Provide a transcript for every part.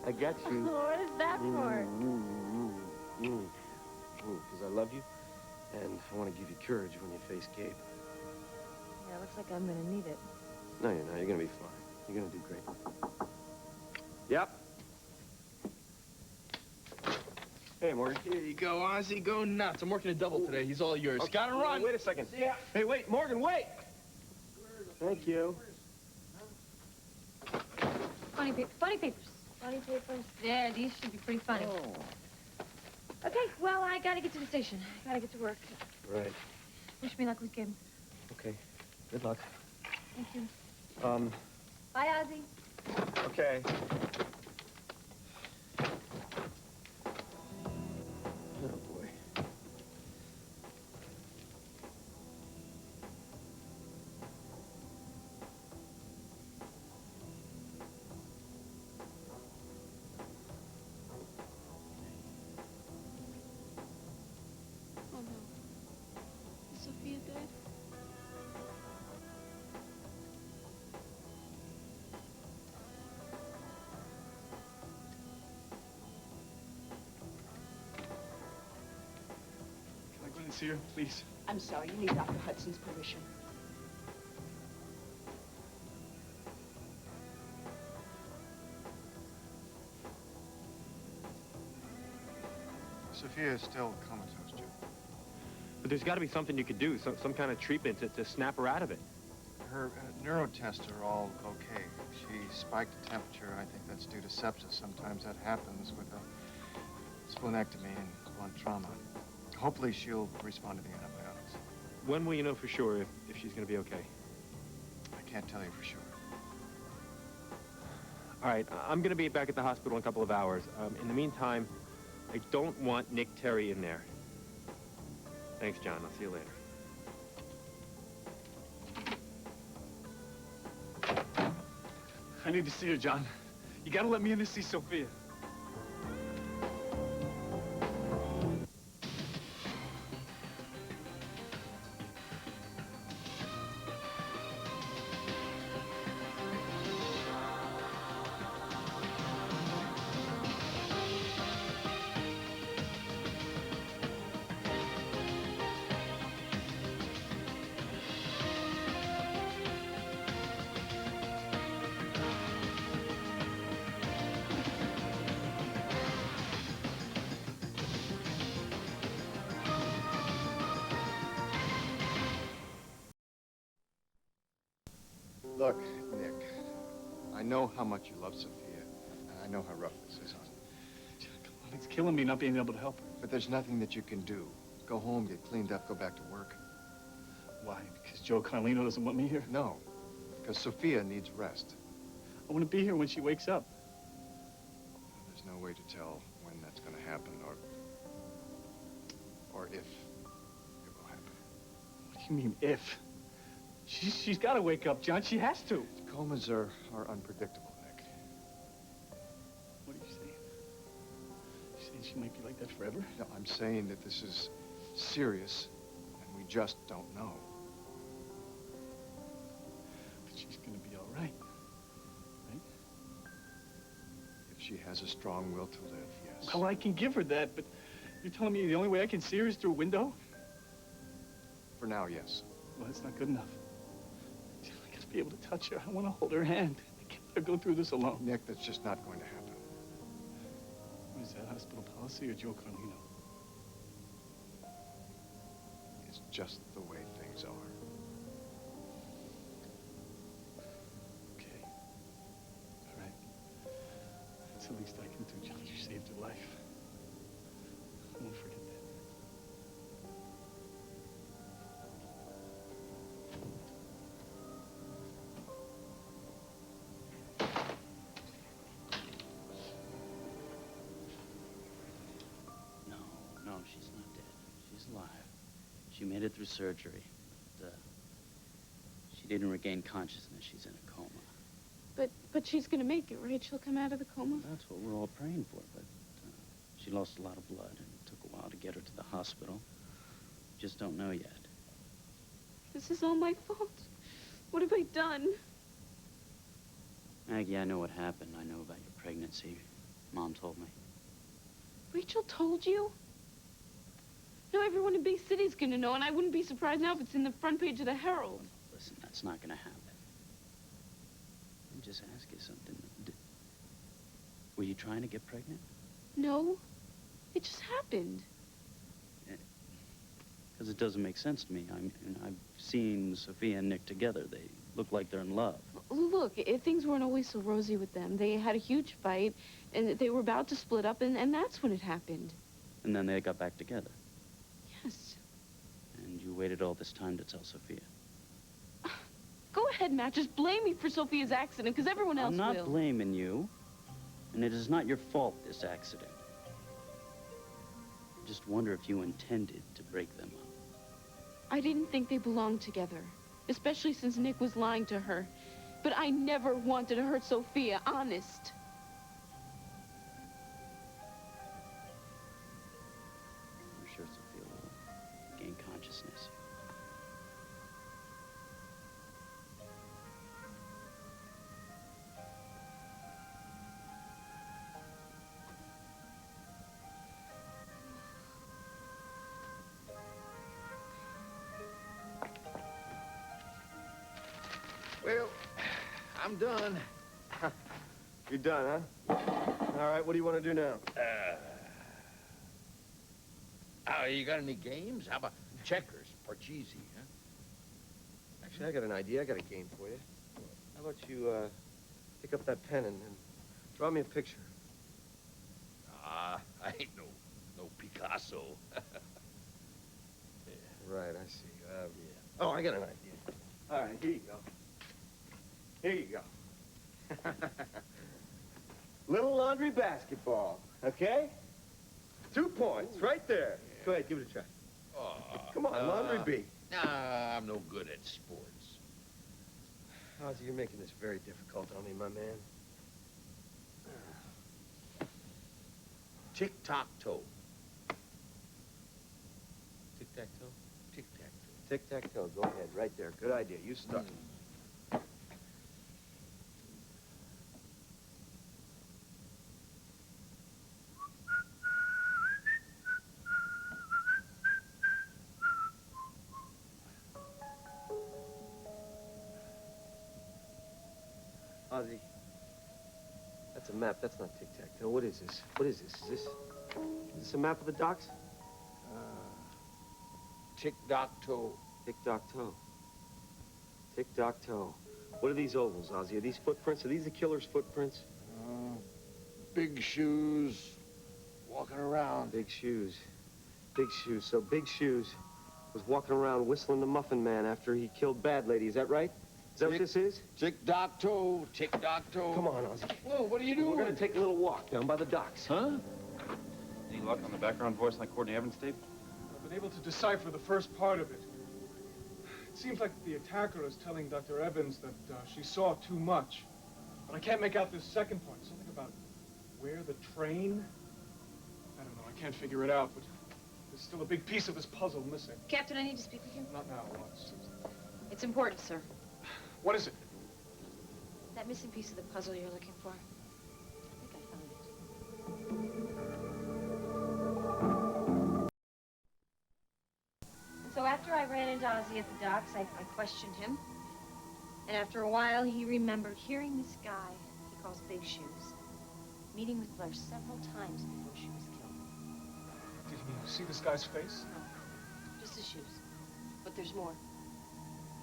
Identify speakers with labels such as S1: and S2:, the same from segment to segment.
S1: I got you.
S2: What is that for?
S1: Because I love you, and I want to give you courage when you face Gabe.
S2: Yeah, looks like I'm gonna need it.
S1: No, you're not. You're gonna be fine. You're gonna do great. Yep. Hey, Morgan.
S3: Here you go, Ozzy. Go nuts. I'm working a double today. He's all yours.
S1: Okay.
S3: Gotta run.
S1: Wait a second.
S3: See ya.
S1: Hey, wait, Morgan, wait. Thank you.
S2: Funny papers. Funny papers. There, these should be pretty funny.
S1: Oh.
S2: Okay, well, I gotta get to the station. Gotta get to work.
S1: Right.
S2: Wish me luck with Gabe.
S1: Okay. Good luck.
S2: Thank you.
S1: Bye,
S2: Ozzy.
S1: Okay. Oh, boy.
S4: Oh, no. Is Sophia dead?
S3: Can I go in and see her, please?
S5: I'm sorry, you need Dr. Hudson's permission.
S6: Sophia is still comatose, Joe.
S1: But there's got to be something you could do, some kind of treatment to snap her out of it.
S6: Her neuro tests are all okay. She spiked a temperature, and I think that's due to sepsis. Sometimes that happens with a splenectomy and blunt trauma. Hopefully she'll respond to the antibiotics.
S1: When will you know for sure if she's going to be okay?
S6: I can't tell you for sure.
S1: All right, I'm going to be back at the hospital in a couple of hours. In the meantime, I don't want Nick Terry in there. Thanks, John. I'll see you later.
S3: I need to see her, John. You gotta let me in to see Sophia.
S6: Look, Nick, I know how much you love Sophia, and I know how rough this is on you.
S3: John, come on. It's killing me not being able to help her.
S6: But there's nothing that you can do. Go home, get cleaned up, go back to work.
S3: Why? Because Joe Carlino doesn't want me here?
S6: No, because Sophia needs rest.
S3: I want to be here when she wakes up.
S6: There's no way to tell when that's going to happen or if it will happen.
S3: What do you mean, if? She's got to wake up, John. She has to.
S6: Comas are unpredictable, Nick.
S3: What are you saying? You're saying she might be like that forever?
S6: No, I'm saying that this is serious, and we just don't know.
S3: But she's going to be all right, right?
S6: If she has a strong will to live, yes.
S3: Well, I can give her that, but you're telling me the only way I can see her is through a window?
S6: For now, yes.
S3: Well, that's not good enough. I gotta be able to touch her. I want to hold her hand. I can't let her go through this alone.
S6: Nick, that's just not going to happen.
S3: What is that, hospital policy or Joe Carlino?
S6: It's just the way things are.
S3: Okay. All right. That's the least I can do, John. You saved her life. I won't forget that.
S7: No, she's not dead. She's alive. She made it through surgery, but she didn't regain consciousness. She's in a coma.
S4: But she's gonna make it, right? She'll come out of the coma?
S7: That's what we're all praying for, but she lost a lot of blood, and it took a while to get her to the hospital. Just don't know yet.
S4: This is all my fault. What have I done?
S7: Maggie, I know what happened. I know about your pregnancy. Mom told me.
S4: Rachel told you? Now everyone in Big City's gonna know, and I wouldn't be surprised now if it's in the front page of the Herald.
S7: Listen, that's not gonna happen. Let me just ask you something. Were you trying to get pregnant?
S4: No, it just happened.
S7: Because it doesn't make sense to me. I mean, I've seen Sophia and Nick together. They look like they're in love.
S4: Look, things weren't always so rosy with them. They had a huge fight, and they were about to split up, and that's when it happened.
S7: And then they got back together.
S4: Yes.
S7: And you waited all this time to tell Sophia.
S4: Go ahead, Matt. Just blame me for Sophia's accident, because everyone else
S7: I'm not
S4: will.
S7: blaming you. And it is not your fault, this accident. I just wonder if you intended to break them up.
S4: I didn't think they belonged together, especially since Nick was lying to her. But I never wanted to hurt Sophia, honest.
S7: I'm sure Sophia will gain consciousness.
S8: Well, I'm done. You're done, huh? All right, what do you want to do now?
S9: Oh, you got any games? How about checkers, parcheesi, huh?
S8: Actually, I got an idea. I got a game for you. How about you, pick up that pen and draw me a picture?
S9: Ah, I ain't no Picasso.
S8: Right, I see. Yeah. Oh, I got an idea. All right, here you go. Here you go. Little laundry basketball, okay? 2 points, right there.
S9: Yeah.
S8: Go ahead, give it a try.
S9: Oh,
S8: Come on, laundry bee.
S9: Nah, I'm no good at sports.
S8: Ozzy, you're making this very difficult on me, my man.
S9: Tic-tac-toe.
S8: Tic-tac-toe?
S9: Tic-tac-toe.
S8: Tic-tac-toe, go ahead, right there. Good idea, you start. Ozzy, that's a map. That's not tic-tac-toe. What is this? What is this? Is this a map of the docks?
S9: Tic-tac-toe.
S8: Tic-tac-toe. Tic-tac-toe. What are these ovals, Ozzy? Are these footprints? Are these the killer's footprints?
S9: Big shoes, walking around.
S8: Big shoes. Big shoes. So Big Shoes was walking around whistling the Muffin Man after he killed Bad Lady. Is that right? Is that what this is?
S9: Tic-tac-toe, tic-tac-toe.
S8: Come on, Ozzy.
S9: Whoa, what are you doing?
S8: We're going to take a little walk down by the docks.
S9: Huh?
S1: Any luck on the background voice like Courtney Evans tape?
S3: I've been able to decipher the first part of it. It seems like the attacker is telling Dr. Evans that she saw too much. But I can't make out this second part. Something about where the train? I don't know. I can't figure it out, but there's still a big piece of this puzzle missing.
S2: Captain, I need to speak with you.
S3: Not now, Watts.
S2: It's important, sir.
S3: What is it?
S2: That missing piece of the puzzle you're looking for. I think I found it. So after I ran into Ozzy at the docks, I questioned him. And after a while, he remembered hearing this guy he calls Big Shoes meeting with Blair several times before she was killed.
S3: Did you see this guy's face?
S2: No, just his shoes. But there's more.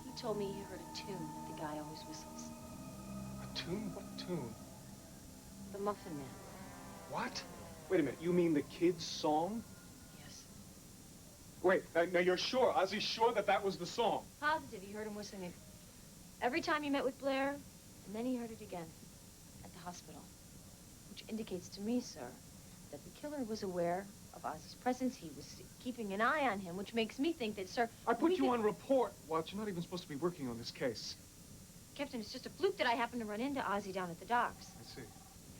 S2: He told me he heard a tune that the guy always whistles.
S3: A tune? What tune?
S2: The Muffin Man.
S3: What? Wait a minute. You mean the kid's song?
S2: Yes.
S3: Wait, now you're sure? Ozzy's sure that that was the song?
S2: Positive he heard him whistling it every time he met with Blair, and then he heard it again at the hospital. Which indicates to me, sir, that the killer was aware of Ozzy's presence. He was keeping an eye on him, which makes me think that, sir...
S3: I put you on report, Watts. You're not even supposed to be working on this case.
S2: Captain, it's just a fluke that I happened to run into Ozzy down at the docks.
S3: I see.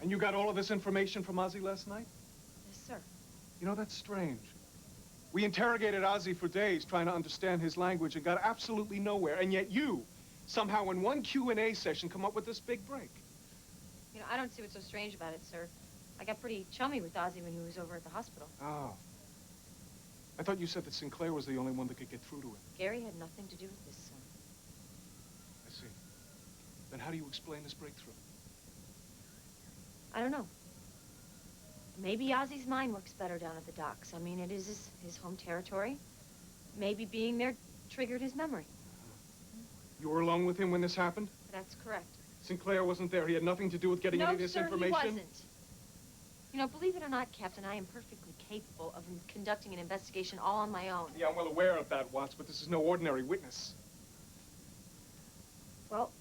S3: And you got all of this information from Ozzy last night?
S2: Yes, sir.
S3: You know, that's strange. We interrogated Ozzy for days trying to understand his language and got absolutely nowhere. And yet you, somehow in one Q&A session, come up with this big break.
S2: You know, I don't see what's so strange about it, sir. I got pretty chummy with Ozzy when he was over at the hospital.
S3: Oh. I thought you said that Sinclair was the only one that could get through to him.
S2: Gary had nothing to do with this, sir.
S3: I see. Then how do you explain this breakthrough?
S2: I don't know. Maybe Ozzy's mind works better down at the docks. I mean, it is his home territory. Maybe being there triggered his memory.
S3: You were alone with him when this happened?
S2: That's correct.
S3: Sinclair wasn't there. He had nothing to do with getting any of this information?
S2: No, sir, he wasn't. You know, believe it or not, Captain, I am perfectly capable of conducting an investigation all on my own.
S3: Yeah, I'm well aware of that, Watts, but this is no ordinary witness.
S2: Well,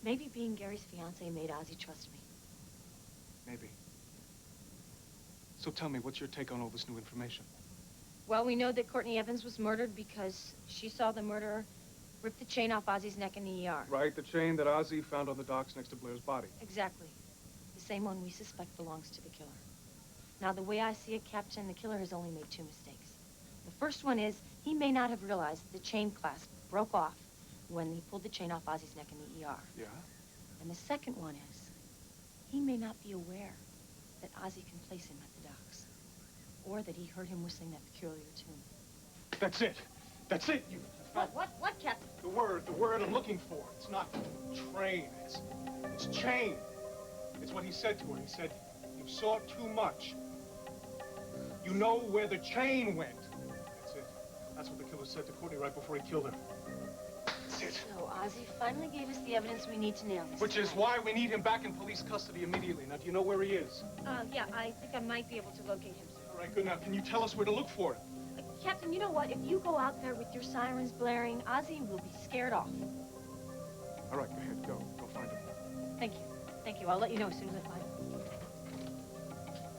S2: maybe being Gary's fiancée made Ozzy trust me.
S3: Maybe. So tell me, what's your take on all this new information?
S2: Well, we know that Courtney Evans was murdered because she saw the murderer rip the chain off Ozzy's neck in the ER.
S3: Right, the chain that Ozzy found on the docks next to Blair's body.
S2: Exactly. The same one we suspect belongs to the killer. Now, the way I see it, Captain, the killer has only made two mistakes. The first one is he may not have realized the chain clasp broke off when he pulled the chain off Ozzy's neck in the ER.
S3: Yeah?
S2: And the second one is he may not be aware that Ozzy can place him at the docks, or that he heard him whistling that peculiar tune.
S3: That's it. That's it. You.
S2: What, Captain?
S3: The word I'm looking for. It's not train. It's chain. It's what he said to her. He said, "You saw too much. You know where the chain went." That's it. That's what the killer said to Courtney right before he killed her. That's it.
S2: So Ozzy finally gave us the evidence we need to nail this.
S3: Which is why we need him back in police custody immediately. Now, do you know where he is?
S2: Yeah, I think I might be able to locate him, sir.
S3: All right, good. Now, can you tell us where to look for him?
S2: Captain, you know what? If you go out there with your sirens blaring, Ozzy will be scared off.
S3: All right, go ahead. Go find him.
S2: Thank you. Thank you. I'll let you know as soon as I find him.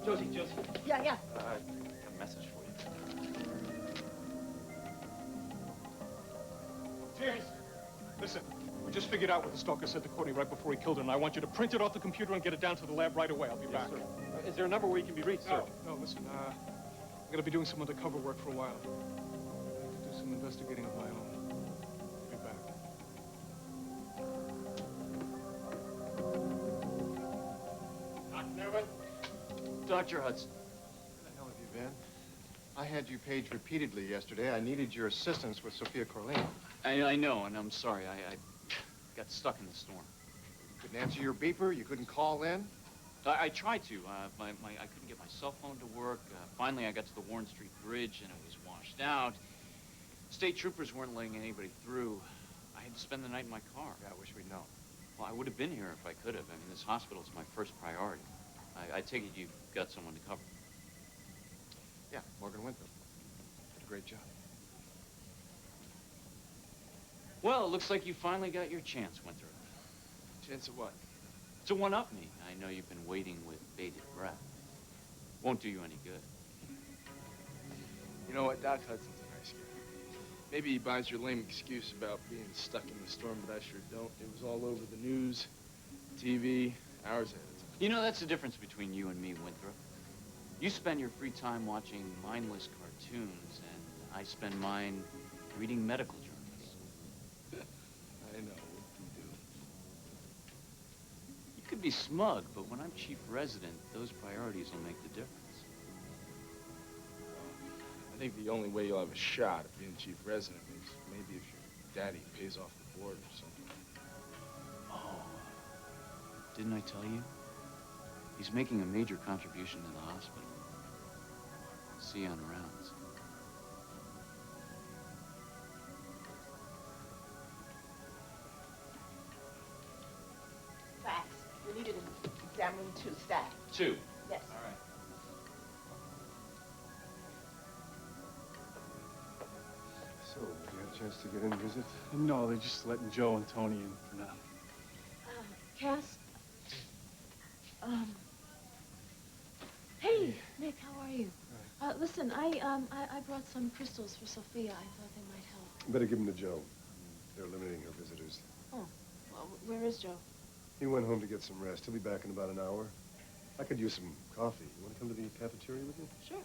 S1: Josie.
S2: Yeah.
S1: A message for you.
S3: James, listen. We just figured out what the stalker said to Courtney right before he killed her, and I want you to print it off the computer and get it down to the lab right away. I'll be back.
S1: Sir. Is there a number where you can be reached, sir?
S3: No, listen. I'm gonna be doing some undercover work for a while. I have to do some investigating of my own. I'll be back.
S1: Dr. Newman?
S7: Dr. Hudson.
S6: Where the hell have you been? I had you paged repeatedly yesterday. I needed your assistance with Sophia Corleone.
S7: I know, and I'm sorry. I got stuck in the storm.
S6: You couldn't answer your beeper? You couldn't call in?
S7: I tried to. I couldn't get my cell phone to work. Finally, I got to the Warren Street Bridge, and it was washed out. State troopers weren't letting anybody through. I had to spend the night in my car.
S6: Yeah, I wish we'd known.
S7: Well, I would have been here if I could have. I mean, this hospital's my first priority. I take it you've got someone to cover.
S6: Yeah, Morgan Winthrop. Did a great job.
S7: Well, it looks like you finally got your chance, Winthrop.
S6: Chance of what?
S7: To one-up me. I know you've been waiting with bated breath. Won't do you any good.
S10: You know what? Doc Hudson's a nice guy. Maybe he buys your lame excuse about being stuck in the storm, but I sure don't. It was all over the news, TV, hours ahead of time.
S7: You know, that's the difference between you and me, Winthrop. You spend your free time watching mindless cartoons, and I spend mine reading medical journals.
S10: I know. What do you do?
S7: You could be smug, but when I'm chief resident, those priorities will make the difference.
S10: I think the only way you'll have a shot at being chief resident is maybe if your daddy pays off the board or something.
S7: Oh, didn't I tell you? He's making a major contribution to the hospital. See you on the rounds.
S5: Fast. We needed an exam room 2 staff.
S7: 2.
S5: Yes.
S7: All right.
S6: So, did you have a chance to get in and visit?
S3: No, they're just letting Joe and Tony in for now.
S4: Cass? Hey, Nick, how are you? Listen, I brought some crystals for Sophia. I thought they might help.
S11: Better give them to Joe. They're limiting her visitors.
S4: Oh, well, where is Joe?
S11: He went home to get some rest. He'll be back in about an hour. I could use some coffee. You want to come to the cafeteria with me?
S4: Sure.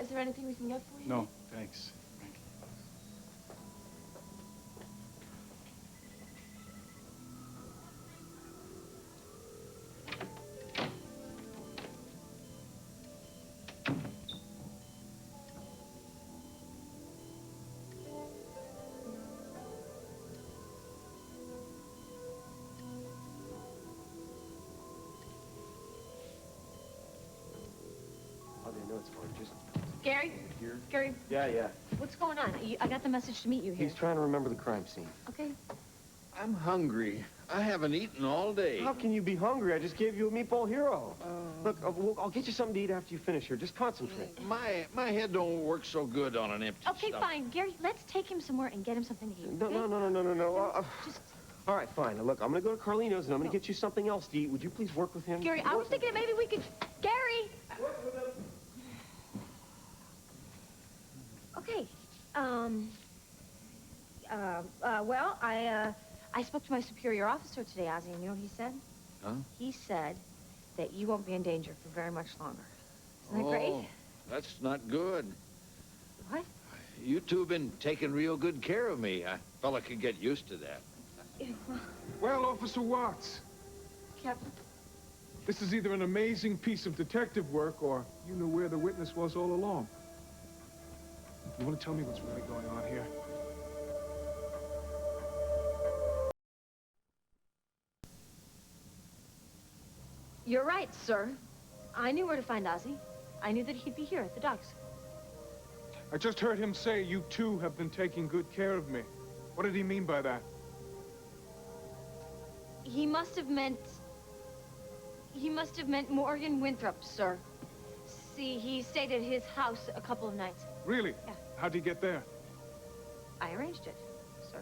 S4: Is there anything we can get for you?
S3: No, thanks.
S8: No, it's fine. Just
S2: Gary?
S8: here.
S2: Gary,
S8: Yeah.
S2: what's going on? I got the message to meet you here.
S8: He's trying to remember the crime scene.
S2: Okay.
S9: I'm hungry. I haven't eaten all day.
S8: How can you be hungry? I just gave you a meatball hero. Look, I'll get you something to eat after you finish here. Just concentrate.
S9: My head don't work so good on an empty
S2: Okay,
S9: stomach.
S2: fine. Gary, let's take him somewhere and get him something to eat.
S8: No,
S2: okay?
S8: no.
S2: Just,
S8: All right, fine. Look, I'm gonna go to Carlino's and I'm gonna get you something else to eat. Would you please work with him?
S2: Gary, I was thinking maybe we could... Gary!
S8: Work with him.
S2: Okay. Well, I spoke to my superior officer today, Ozzy, and you know what he said?
S9: Huh?
S2: He said that you won't be in danger for very much longer. Isn't that great?
S9: That's not good.
S2: What?
S9: You two have been taking real good care of me. A fella could get used to that.
S3: Well, Officer Watts,
S2: Captain,
S3: this is either an amazing piece of detective work or you knew where the witness was all along. You want to tell me what's really going on here?
S2: you're right, sir. I knew where to find Ozzy. I knew that he'd be here at the docks.
S3: I just heard him say you two have been taking good care of me. What did he mean by that?
S2: He must have meant Morgan Winthrop, sir. See, he stayed at his house a couple of nights.
S3: Really?
S2: Yeah.
S3: How'd he get there?
S2: I arranged it, sir.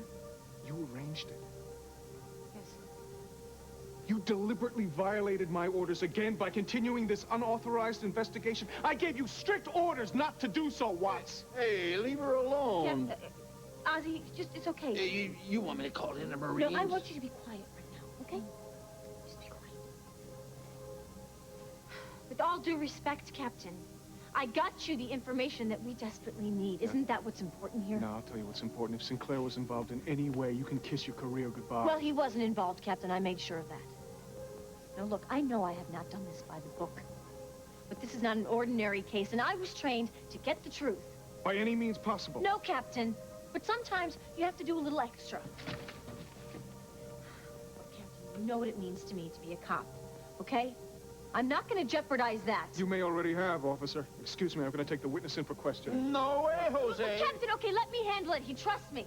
S3: You arranged it.
S2: Yes.
S3: You deliberately violated my orders again by continuing this unauthorized investigation. I gave you strict orders not to do so, Watts.
S9: Hey, leave her alone.
S2: Yeah, Ozzy, it's okay.
S9: Hey, you want me to call in the Marines?
S2: No, I want you to be quiet right now, okay? Just be quiet. With all due respect, Captain, I got you the information that we desperately need. Isn't that what's important here?
S3: No, I'll tell you what's important. If Sinclair was involved in any way, you can kiss your career goodbye.
S2: Well, he wasn't involved, Captain. I made sure of that. Now, look, I know I have not done this by the book. But this is not an ordinary case, and I was trained to get the truth.
S3: By any means possible.
S2: No, Captain. But sometimes you have to do a little extra. Look, Captain, you know what it means to me to be a cop, okay? I'm not going to jeopardize that.
S3: You may already have, officer. Excuse me, I'm going to take the witness in for questioning.
S9: No way, Jose.
S2: But Captain, okay, let me handle it. He trusts me.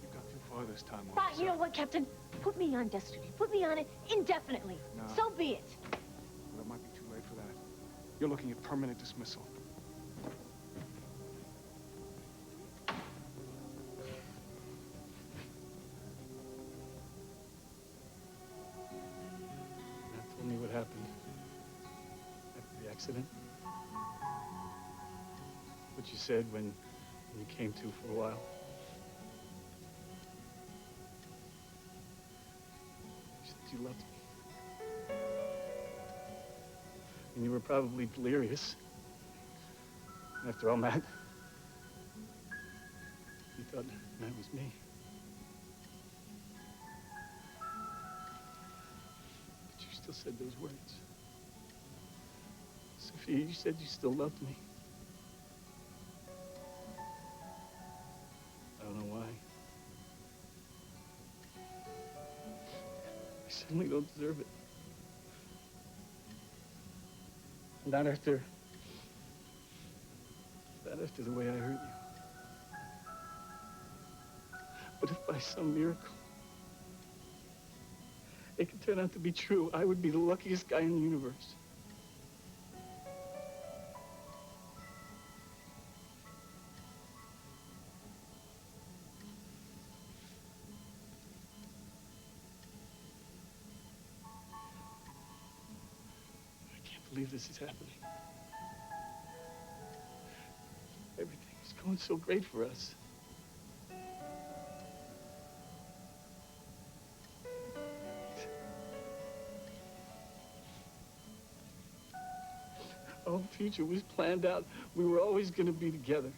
S3: You've gone too far this time,
S2: Fine,
S3: officer.
S2: you know what, Captain? Put me on desk duty. Put me on it indefinitely.
S3: No.
S2: So be it.
S3: Well, it might be too late for that. You're looking at permanent dismissal.
S12: Tell me what happened after the accident. What you said when you came to for a while. You said you loved me. And you were probably delirious. After all, Matt, you thought Matt was me. But you still said those words. Sophia, you said you still loved me. I don't know why. I certainly don't deserve it. Not after the way I hurt you. But if by some miracle it could turn out to be true, I would be the luckiest guy in the universe. I can't believe this is happening. Everything's going so great for us. Our whole future was planned out. We were always going to be together.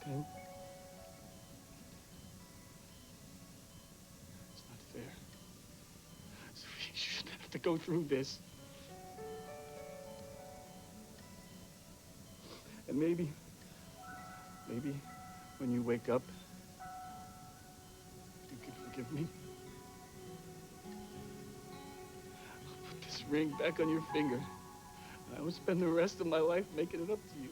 S12: Okay? It's not fair. Sophie, you shouldn't have to go through this. And maybe when you wake up, you can forgive me. ring back on your finger. And I will spend the rest of my life making it up to you.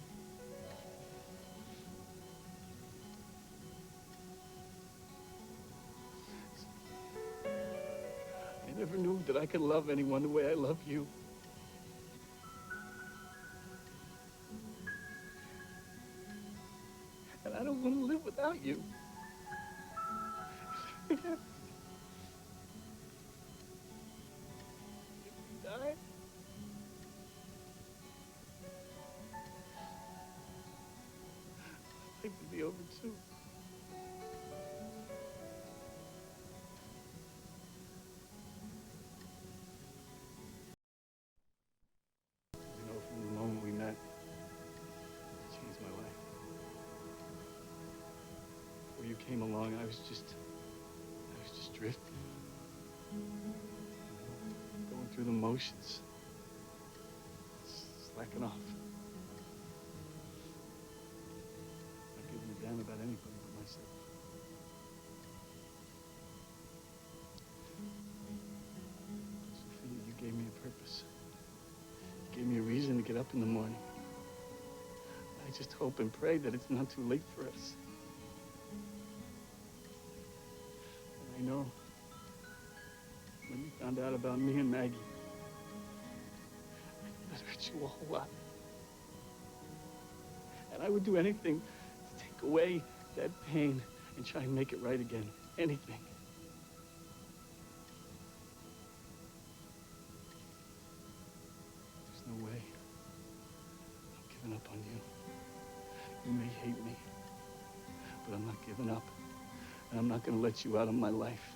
S12: I never knew that I could love anyone the way I love you. And I don't want to live without you. If we die, life would be over too. You know, from the moment we met, it changed my life. Before you came along, I was just drifting. Going through the motions. Slacking off. Not giving a damn about anybody but myself. Sophia, you gave me a purpose. You gave me a reason to get up in the morning. I just hope and pray that it's not too late for us. And I know when you found out about me and Maggie, that hurt you a whole lot. And I would do anything to take away that pain and try and make it right again. Anything. There's no way I'm giving up on you. You may hate me, but I'm not giving up. And I'm not going to let you out of my life.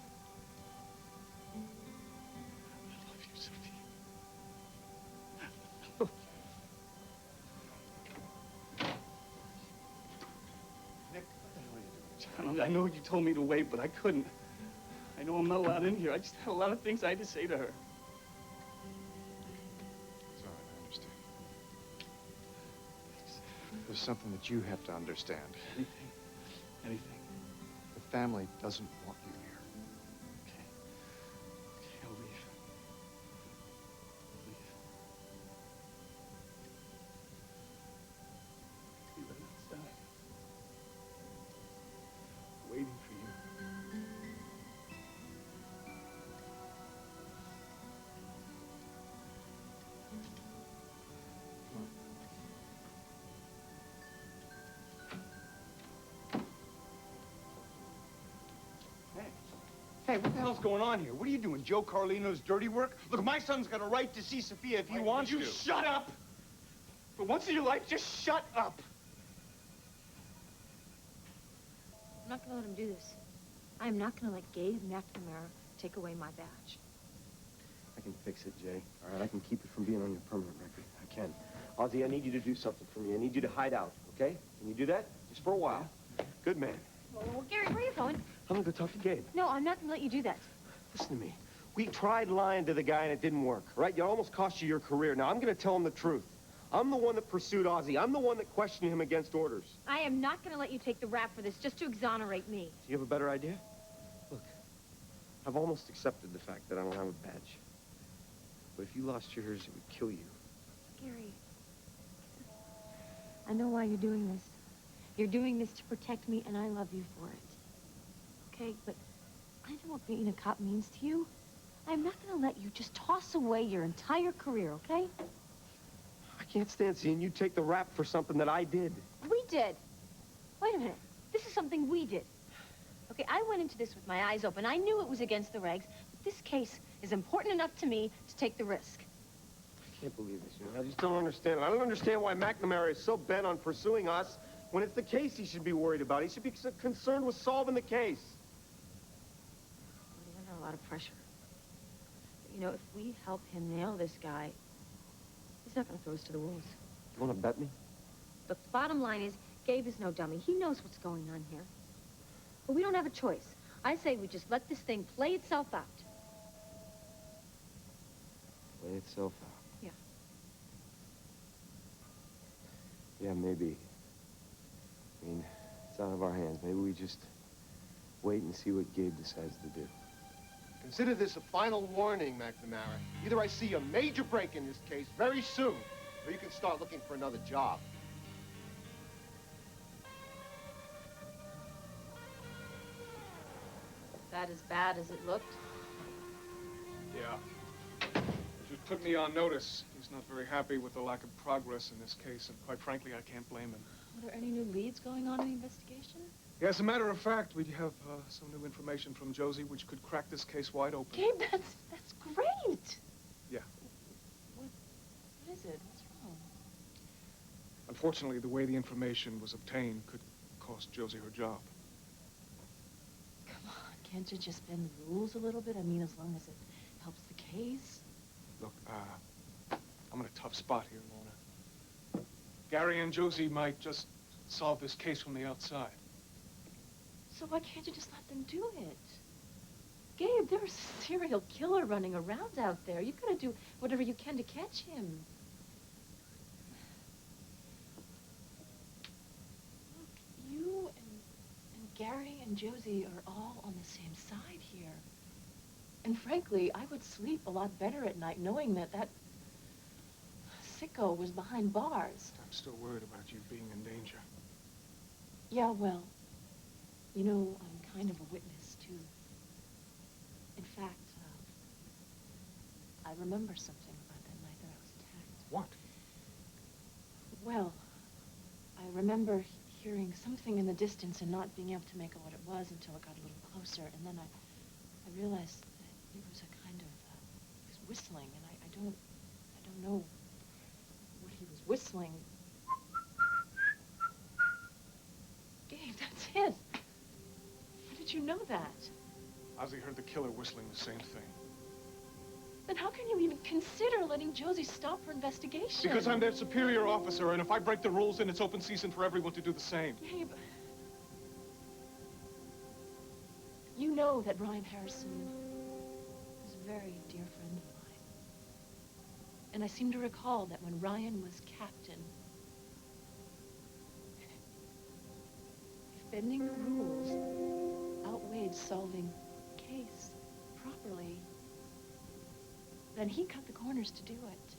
S12: I love you, Sophia. I love you.
S6: Nick, what the hell are you doing?
S12: John, I know you told me to wait, but I couldn't. I know I'm not allowed in here. I just had a lot of things I had to say to her.
S6: It's all right, I understand. There's something that you have to understand.
S12: Anything. Anything.
S6: The family doesn't want you here.
S12: Okay. Okay, I'll leave. Leave. Be right outside. Waiting for you.
S8: Hey, what the hell's going on here? What are you doing, Joe Carlino's dirty work? Look, my son's got a right to see Sophia if he wants to.
S12: You shut up! For once in your life, just shut up!
S2: I'm not going to let him do this. I am not going to let Gabe McNamara take away my badge.
S8: I can fix it, Jay. All right, I can keep it from being on your permanent record. I can. Ozzy, I need you to do something for me. I need you to hide out, okay? Can you do that? Just for a while. Good man.
S2: Well, Gary, where are you going?
S8: I'm gonna go talk to Gabe.
S2: No, I'm not going to let you do that.
S8: Listen to me. We tried lying to the guy and it didn't work, right? You almost cost you your career. Now, I'm gonna tell him the truth. I'm the one that pursued Ozzy. I'm the one that questioned him against orders.
S2: I am not going to let you take the rap for this just to exonerate me.
S8: Do you have a better idea? Look, I've almost accepted the fact that I don't have a badge. But if you lost yours, it would kill you.
S2: Gary, I know why you're doing this. You're doing this to protect me, and I love you for it. Okay, but I know what being a cop means to you. I'm not going to let you just toss away your entire career, okay?
S8: I can't stand seeing you take the rap for something that I did.
S2: We did. Wait a minute. This is something we did. Okay, I went into this with my eyes open. I knew it was against the regs, but this case is important enough to me to take the risk.
S8: I can't believe this, you know? I just don't understand it. I don't understand why McNamara is so bent on pursuing us when it's the case he should be worried about. He should be concerned with solving the case.
S2: He's under a lot of pressure. But, you know, if we help him nail this guy, he's not going to throw us to the wolves.
S8: You want to bet me?
S2: Look, the bottom line is, Gabe is no dummy. He knows what's going on here. But we don't have a choice. I say we just let this thing play itself out.
S8: Play itself out.
S2: Yeah.
S8: Yeah, maybe. I mean, it's out of our hands. Maybe we just wait and see what Gabe decides to do.
S11: Consider this a final warning, McNamara. Either I see a major break in this case very soon, or you can start looking for another job.
S2: That as bad as it looked?
S3: Yeah. He just put me on notice. He's not very happy with the lack of progress in this case, and quite frankly, I can't blame him.
S2: Are there any new leads going on in the investigation?
S3: Yeah, as a matter of fact, we have some new information from Josie which could crack this case wide open.
S2: Gabe, that's great.
S3: Yeah.
S2: What is it? What's wrong?
S3: Unfortunately, the way the information was obtained could cost Josie her job.
S2: Come on, can't you just bend the rules a little bit? I mean, as long as it helps the case.
S3: Look, I'm in a tough spot here, Lorna. Gary and Josie might just solve this case from the outside.
S2: So why can't you just let them do it? Gabe, there's a serial killer running around out there. You've got to do whatever you can to catch him. Look, you and Gary and Josie are all on the same side here. And frankly, I would sleep a lot better at night knowing that that sicko was behind bars.
S3: I'm still worried about you being in danger.
S2: Yeah, well, you know, I'm kind of a witness, too. In fact, I remember something about that night that I was attacked.
S3: What?
S2: Well, I remember hearing something in the distance and not being able to make out what it was until it got a little closer, and then I realized that it was a kind of, he was whistling, and I don't know what he was whistling. Gabe, that's it. How did you know that?
S3: Ozzy heard the killer whistling the same thing.
S2: Then how can you even consider letting Josie stop her investigation?
S3: Because I'm their superior officer, and if I break the rules, then it's open season for everyone to do the same.
S2: Gabe, you know that Ryan Harrison was a very dear friend of mine. And I seem to recall that when Ryan was captain, if bending the rules outweighed solving the case properly, then he cut the corners to do it.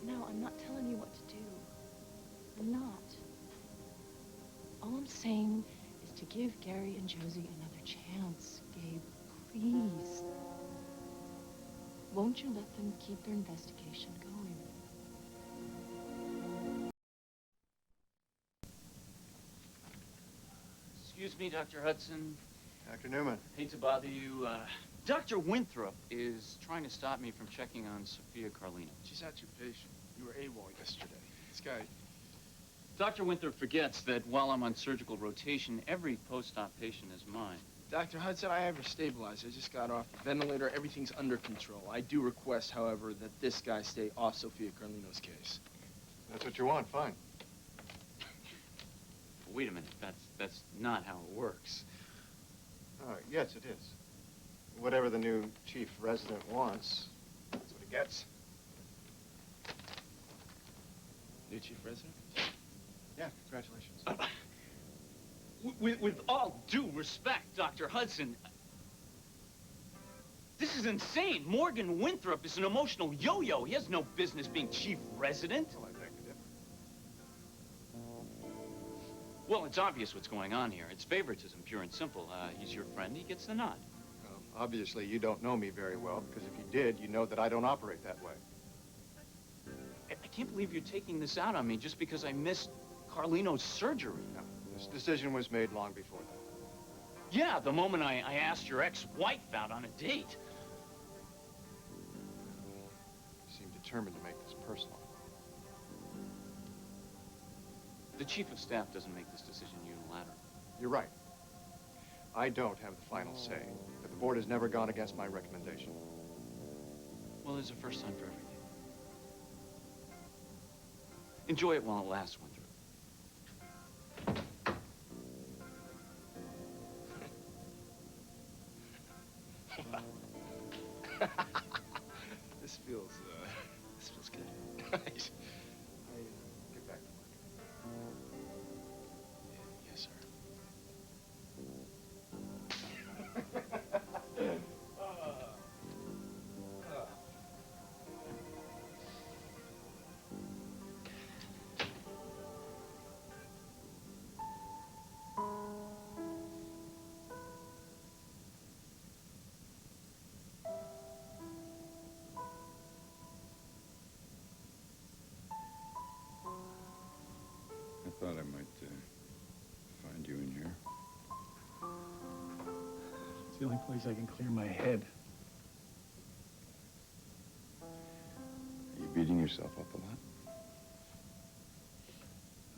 S2: No, I'm not telling you what to do. I'm not. All I'm saying is to give Gary and Josie another chance, Gabe. Please. Won't you let them keep their investigation going?
S7: Excuse me, Dr. Hudson.
S6: Dr. Newman.
S7: Hate to bother you. Dr. Winthrop is trying to stop me from checking on Sophia Carlino.
S10: She's not your patient. You were AWOL yesterday. This guy...
S7: Dr. Winthrop forgets that while I'm on surgical rotation, every post-op patient is mine.
S10: Dr. Hudson, I have her stabilized. I just got off the ventilator. Everything's under control. I do request, however, that this guy stay off Sophia Carlino's case.
S6: That's what you want, fine.
S7: Wait a minute, that's not how it works.
S6: Yes, it is. Whatever the new chief resident wants, that's what he gets.
S10: New chief resident?
S6: Yeah, congratulations.
S7: With all due respect, Dr. Hudson, this is insane. Morgan Winthrop is an emotional yo-yo. He has no business being chief resident.
S6: Well, I beg to differ.
S7: Well, it's obvious what's going on here. It's favoritism, pure and simple. He's your friend, he gets the nod.
S6: Well, obviously, you don't know me very well, because if you did, you know that I don't operate that way.
S7: I can't believe you're taking this out on me just because I missed Carlino's surgery.
S6: No, this decision was made long before that.
S7: Yeah, the moment I asked your ex-wife out on a date.
S6: You seem determined to make this personal.
S7: The chief of staff doesn't make this decision unilaterally.
S6: You're right. I don't have the final say, but the board has never gone against my recommendation.
S7: Well, there's a first time for everything. Enjoy it while it lasts, Winthrop.
S10: This feels good.
S6: Nice. Get back to work.
S10: Yes, sir.
S12: the only place I can clear my head.
S13: Are you beating yourself up a lot?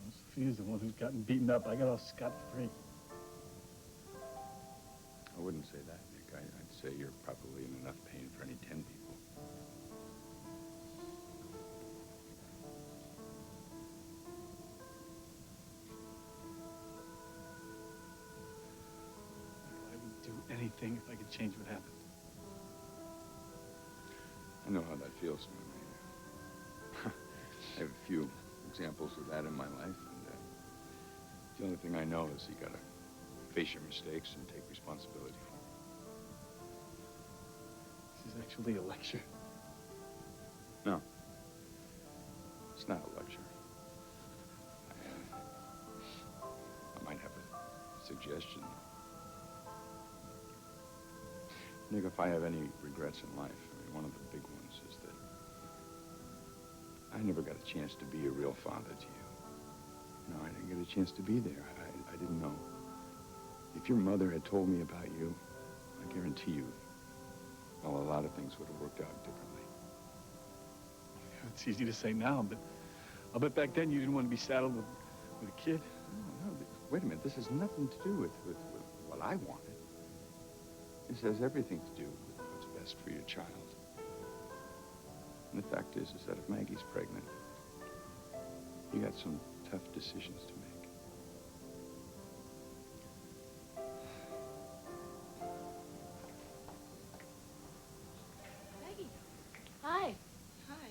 S12: No, Sophia's the one who's gotten beaten up. I got off scot-free.
S13: I wouldn't say that, Nick. I'd say you're probably in enough pain for any 10 people.
S12: I would do anything if I could change what happened.
S13: I know how that feels, man. I have a few examples of that in my life, and the only thing I know is you gotta face your mistakes and take responsibility for them.
S12: This is actually a lecture.
S13: No. It's not a lecture. I might have a suggestion. Nick, if I have any regrets in life, I mean, one of the big ones is that I never got a chance to be a real father to you. No, I didn't get a chance to be there. I didn't know. If your mother had told me about you, I guarantee you, well, a lot of things would have worked out differently.
S12: It's easy to say now, but I'll bet back then you didn't want to be saddled with a kid.
S13: No, wait a minute. This has nothing to do with what I wanted. This has everything to do with what's best for your child. And the fact is that if Maggie's pregnant, you got some tough decisions to make.
S2: Maggie. Hi. Hi.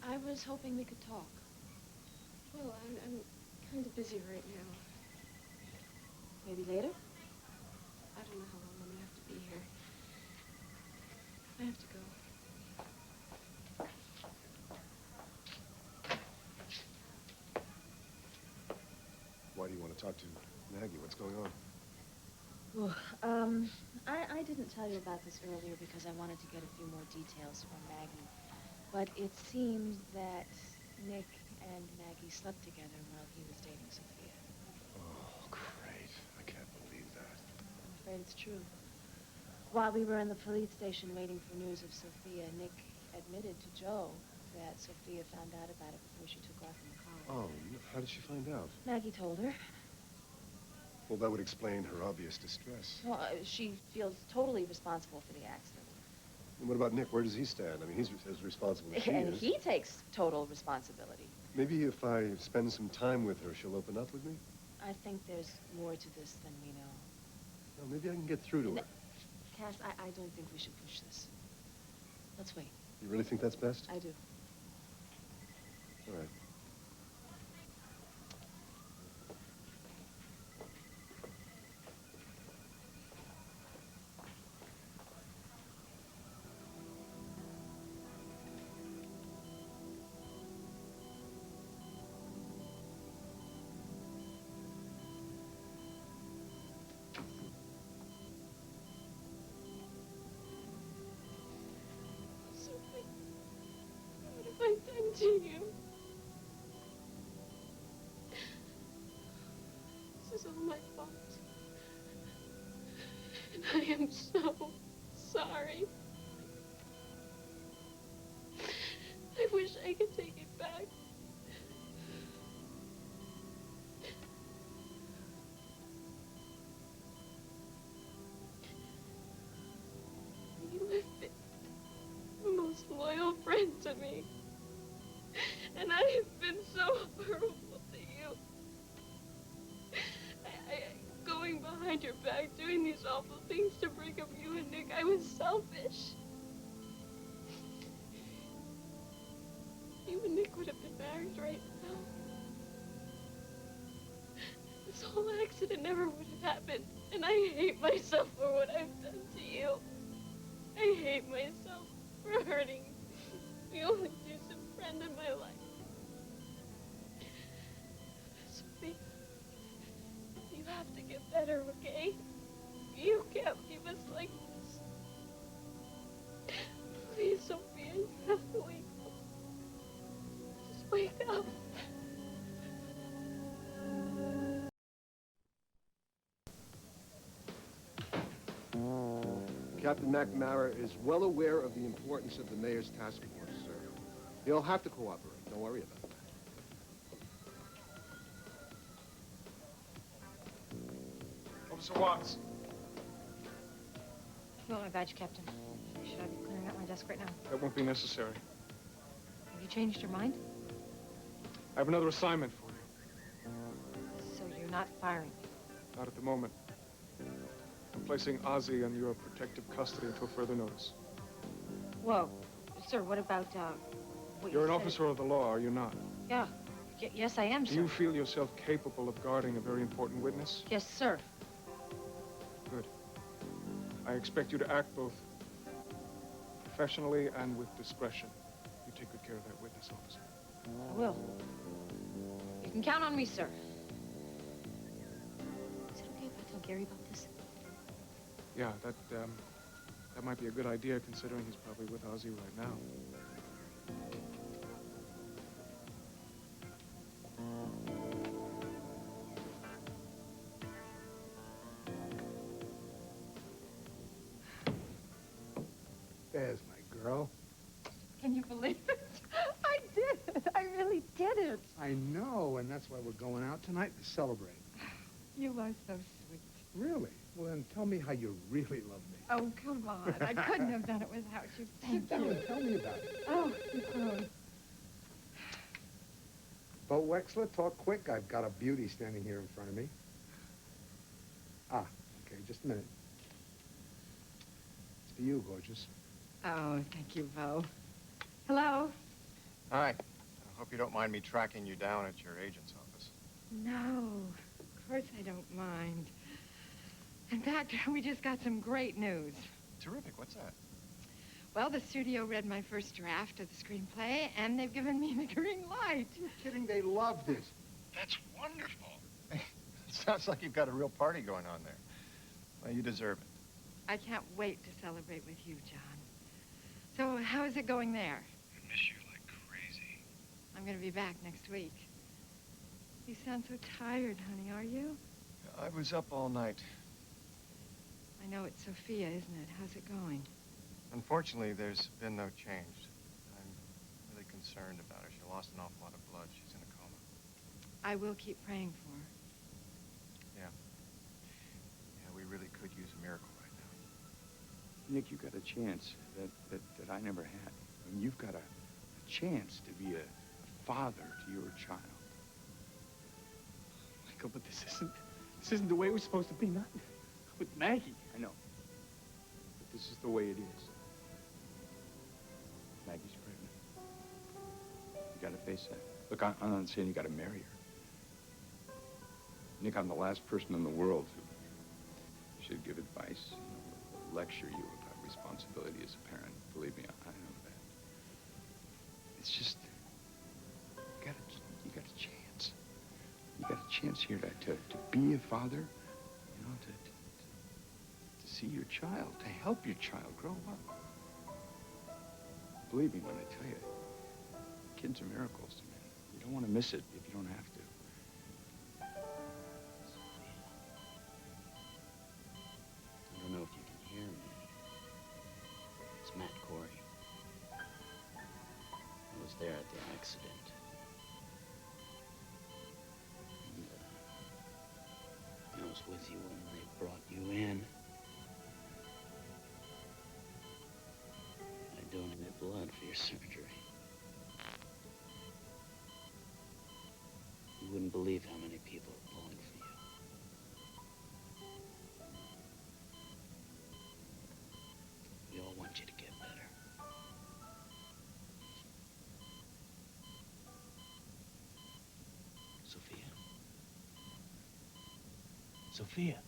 S2: I was hoping we could talk.
S4: Well, I'm kind of busy right now.
S2: Maybe later?
S4: I don't know how long I'm gonna have to be here. I have to go.
S11: Why do you want to talk to Maggie? What's going on?
S2: Well, I didn't tell you about this earlier because I wanted to get a few more details from Maggie. But it seems that Nick and Maggie slept together while he was dating Sophia.
S11: Oh, great. I can't believe that.
S2: I'm afraid it's true. While we were in the police station waiting for news of Sophia, Nick admitted to Joe that Sophia found out about it before she took off in the car.
S11: Oh, how did she find out?
S2: Maggie told her.
S11: Well, that would explain her obvious distress.
S2: Well, she feels totally responsible for the accident.
S11: And what about Nick? Where does he stand? I mean, he's as responsible as she
S2: And
S11: is.
S2: he takes total responsibility.
S11: Maybe if I spend some time with her, she'll open up with me?
S2: I think there's more to this than we know.
S11: Well, maybe I can get through to her.
S2: Cass, I don't think we should push this. Let's wait.
S11: You really think that's best?
S2: I do.
S11: All right.
S4: Sophie, what have I done to you? This is all my fault. And I am so sorry. I wish I could take it back. You have been the most loyal friend to me. And I have been so horrible to you. Going behind your back, doing these awful things to break up you and Nick, I was selfish. You and Nick would have been married right now. This whole accident never would have happened, and I hate myself for what I've done to you. I hate myself for hurting the only decent friend in my life. Sophie, you have to get better, okay? You can't leave us like this. Please, Sophia, you have to wake up. Just wake up.
S11: Captain McNamara is well aware of the importance of the mayor's task force, sir. He'll have to cooperate. Don't worry about that.
S3: Officer Watts.
S2: You want my badge, Captain? Should I be clearing out my desk right now?
S3: That won't be necessary.
S2: Have you changed your mind?
S3: I have another assignment for you.
S2: So you're not firing me?
S3: Not at the moment. I'm placing Ozzy under your protective custody until further notice.
S2: Whoa. Sir, what about, what
S3: You're
S2: you
S3: an
S2: said?
S3: officer of the law, are you not?
S2: Yeah. Yes, I am,
S3: Do
S2: sir.
S3: you feel yourself capable of guarding a very important witness?
S2: Yes, sir.
S3: Good. I expect you to act both professionally and with discretion. You take good care of that witness, officer.
S2: I will. You can count on me, sir. Is it okay if I tell Gary about this?
S3: Yeah, that might be a good idea, considering he's probably with Ozzy right now.
S14: There's my girl.
S15: Can you believe it? I did it. I really did it.
S14: I know, and that's why we're going out tonight to celebrate.
S15: You are so sweet.
S14: Really? Well, then tell me how you really love me.
S15: Oh, come on. I couldn't have done it without you. Thank
S14: Sit down
S15: you.
S14: and tell me about it.
S15: Oh, Nicole.
S14: Bo Wexler, talk quick. I've got a beauty standing here in front of me. Ah, okay, just a minute. It's for you, gorgeous.
S15: Oh, thank you, Bo. Hello?
S6: Hi. I hope you don't mind me tracking you down at your agent's office.
S15: No, of course I don't mind. In fact, we just got some great news.
S6: Terrific. What's that?
S15: Well, the studio read my first draft of the screenplay, and they've given me the green light.
S14: You're kidding. They loved it.
S6: That's wonderful. It sounds like you've got a real party going on there. Well, you deserve it.
S15: I can't wait to celebrate with you, John. So, how is it going there?
S6: I miss you like crazy.
S15: I'm going to be back next week. You sound so tired, honey, are you?
S6: I was up all night.
S15: I know it's Sophia, isn't it? How's it going?
S6: Unfortunately, there's been no change. I'm really concerned about her. She lost an awful lot of blood. She's in a coma.
S15: I will keep praying for her.
S6: Yeah. Yeah, we really could use a miracle right now.
S13: Nick, you got a chance that I never had. I mean, you've got a chance to be a father to your child.
S12: Michael, but this isn't the way it was supposed to be, not with Maggie.
S13: I know. But this is the way it is. Maggie's pregnant. You gotta face that. Look, I'm not saying you gotta marry her. Nick, I'm the last person in the world who should give advice, lecture you about responsibility as a parent. Believe me, I know that. It's just, you got a chance. You got a chance here to be a father, you know, to see your child, to help your child grow up. Believe me when I tell you, kids are miracles to me. You don't want to miss it if you don't have to.
S16: I don't know if you can hear me. It's Matt Corey. I was there at the accident. And, I was with you when they brought you in. I donated blood for your surgery. You wouldn't believe how many people are pulling for you. We all want you to get better. Sophia? Sophia?